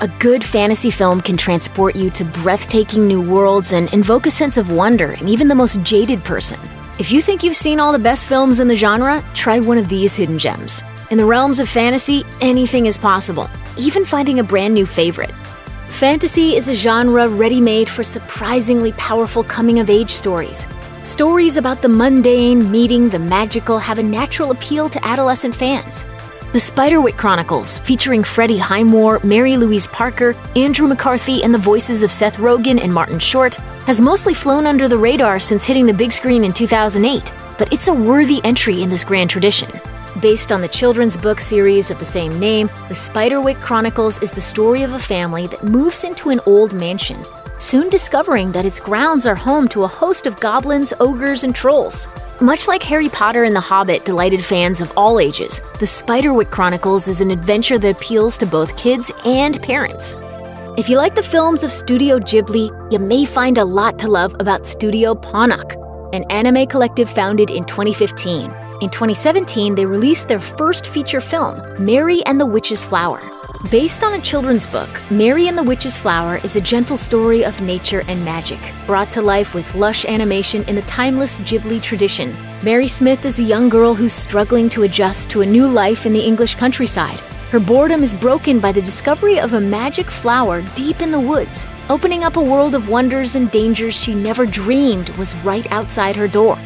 A good fantasy film can transport you to breathtaking new worlds and invoke a sense of wonder in even the most jaded person. If you think you've seen all the best films in the genre, try one of these hidden gems. In the realms of fantasy, anything is possible, even finding a brand new favorite. Fantasy is a genre ready-made for surprisingly powerful coming-of-age stories. Stories about the mundane meeting the magical have a natural appeal to adolescent fans. The Spiderwick Chronicles, featuring Freddie Highmore, Mary Louise Parker, Andrew McCarthy, and the voices of Seth Rogen and Martin Short, has mostly flown under the radar since hitting the big screen in 2008, but it's a worthy entry in this grand tradition. Based on the children's book series of the same name, The Spiderwick Chronicles is the story of a family that moves into an old mansion, soon discovering that its grounds are home to a host of goblins, ogres, and trolls. Much like Harry Potter and The Hobbit delighted fans of all ages, The Spiderwick Chronicles is an adventure that appeals to both kids and parents. If you like the films of Studio Ghibli, you may find a lot to love about Studio Ponoc, an anime collective founded in 2015. In 2017, they released their first feature film, Mary and the Witch's Flower. Based on a children's book, Mary and the Witch's Flower is a gentle story of nature and magic, brought to life with lush animation in the timeless Ghibli tradition. Mary Smith is a young girl who's struggling to adjust to a new life in the English countryside. Her boredom is broken by the discovery of a magic flower deep in the woods, opening up a world of wonders and dangers she never dreamed was right outside her door.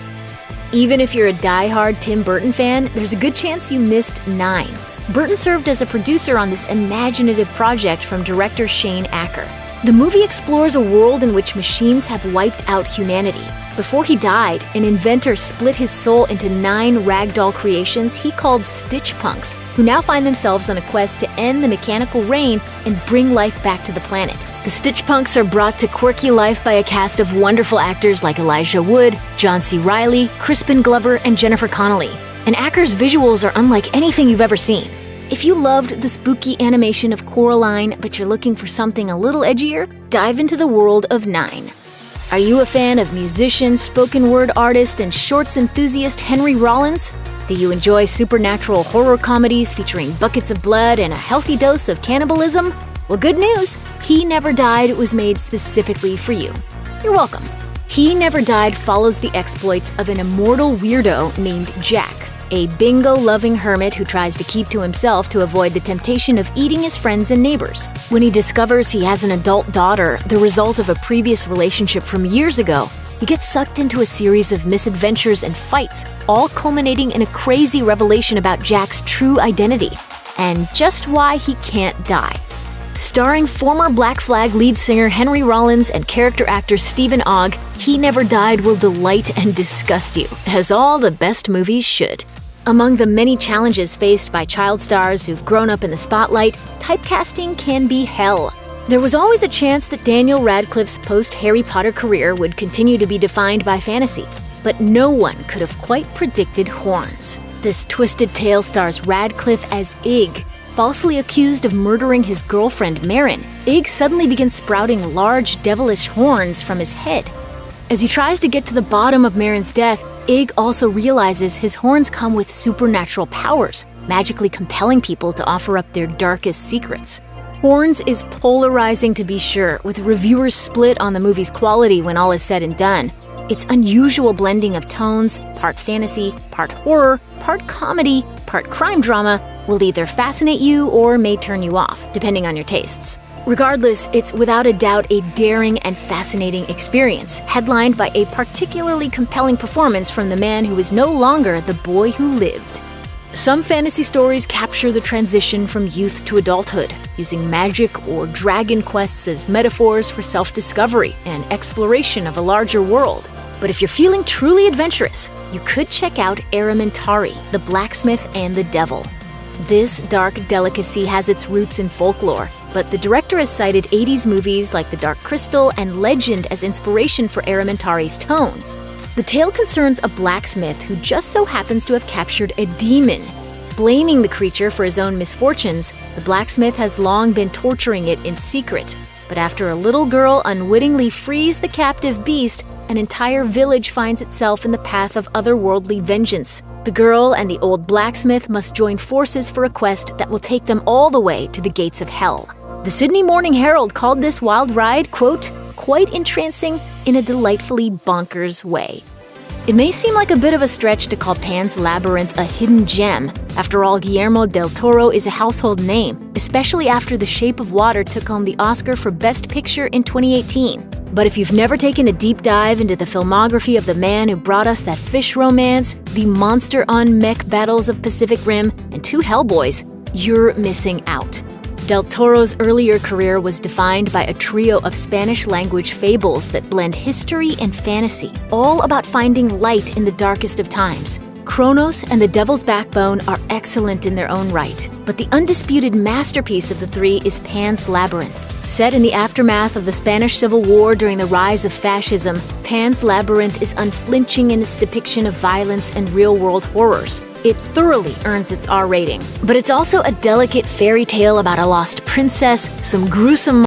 Even if you're a die-hard Tim Burton fan, there's a good chance you missed 9. Burton served as a producer on this imaginative project from director Shane Acker. The movie explores a world in which machines have wiped out humanity. Before he died, an inventor split his soul into 9 ragdoll creations he called Stitchpunks, who now find themselves on a quest to end the mechanical reign and bring life back to the planet. The Stitchpunks are brought to quirky life by a cast of wonderful actors like Elijah Wood, John C. Reilly, Crispin Glover, and Jennifer Connelly. And Acker's visuals are unlike anything you've ever seen. If you loved the spooky animation of Coraline, but you're looking for something a little edgier, dive into the world of 9. Are you a fan of musician, spoken word artist, and shorts enthusiast Henry Rollins? Do you enjoy supernatural horror comedies featuring buckets of blood and a healthy dose of cannibalism? Well, good news! He Never Died was made specifically for you. You're welcome. He Never Died follows the exploits of an immortal weirdo named Jack, a bingo-loving hermit who tries to keep to himself to avoid the temptation of eating his friends and neighbors. When he discovers he has an adult daughter, the result of a previous relationship from years ago, he gets sucked into a series of misadventures and fights, all culminating in a crazy revelation about Jack's true identity, and just why he can't die. Starring former Black Flag lead singer Henry Rollins and character actor Stephen Ogg, He Never Died will delight and disgust you, as all the best movies should. Among the many challenges faced by child stars who've grown up in the spotlight, typecasting can be hell. There was always a chance that Daniel Radcliffe's post-Harry Potter career would continue to be defined by fantasy, but no one could have quite predicted horns. This twisted tale stars Radcliffe as Ig. Falsely accused of murdering his girlfriend Marin, Ig suddenly begins sprouting large, devilish horns from his head. As he tries to get to the bottom of Marin's death, Ig also realizes his horns come with supernatural powers, magically compelling people to offer up their darkest secrets. Horns is polarizing to be sure, with reviewers split on the movie's quality when all is said and done. Its unusual blending of tones, part fantasy, part horror, part comedy, part crime drama, will either fascinate you or may turn you off, depending on your tastes. Regardless, it's without a doubt a daring and fascinating experience, headlined by a particularly compelling performance from the man who is no longer the boy who lived. Some fantasy stories capture the transition from youth to adulthood, using magic or dragon quests as metaphors for self-discovery and exploration of a larger world. But if you're feeling truly adventurous, you could check out Aramentari, the Blacksmith and the Devil. This dark delicacy has its roots in folklore, but the director has cited 80s movies like The Dark Crystal and Legend as inspiration for Aramentari's tone. The tale concerns a blacksmith who just so happens to have captured a demon. Blaming the creature for his own misfortunes, the blacksmith has long been torturing it in secret. But after a little girl unwittingly frees the captive beast, an entire village finds itself in the path of otherworldly vengeance. The girl and the old blacksmith must join forces for a quest that will take them all the way to the gates of hell. The Sydney Morning Herald called this wild ride, quote, quite entrancing in a delightfully bonkers way. It may seem like a bit of a stretch to call Pan's Labyrinth a hidden gem. After all, Guillermo del Toro is a household name, especially after The Shape of Water took home the Oscar for Best Picture in 2018. But if you've never taken a deep dive into the filmography of the man who brought us that fish romance, the monster on mech battles of Pacific Rim, and 2 Hellboys, you're missing out. Del Toro's earlier career was defined by a trio of Spanish-language fables that blend history and fantasy, all about finding light in the darkest of times. Cronos and The Devil's Backbone are excellent in their own right, but the undisputed masterpiece of the 3 is Pan's Labyrinth. Set in the aftermath of the Spanish Civil War during the rise of fascism, Pan's Labyrinth is unflinching in its depiction of violence and real-world horrors. It thoroughly earns its R rating. But it's also a delicate fairy tale about a lost princess, some gruesome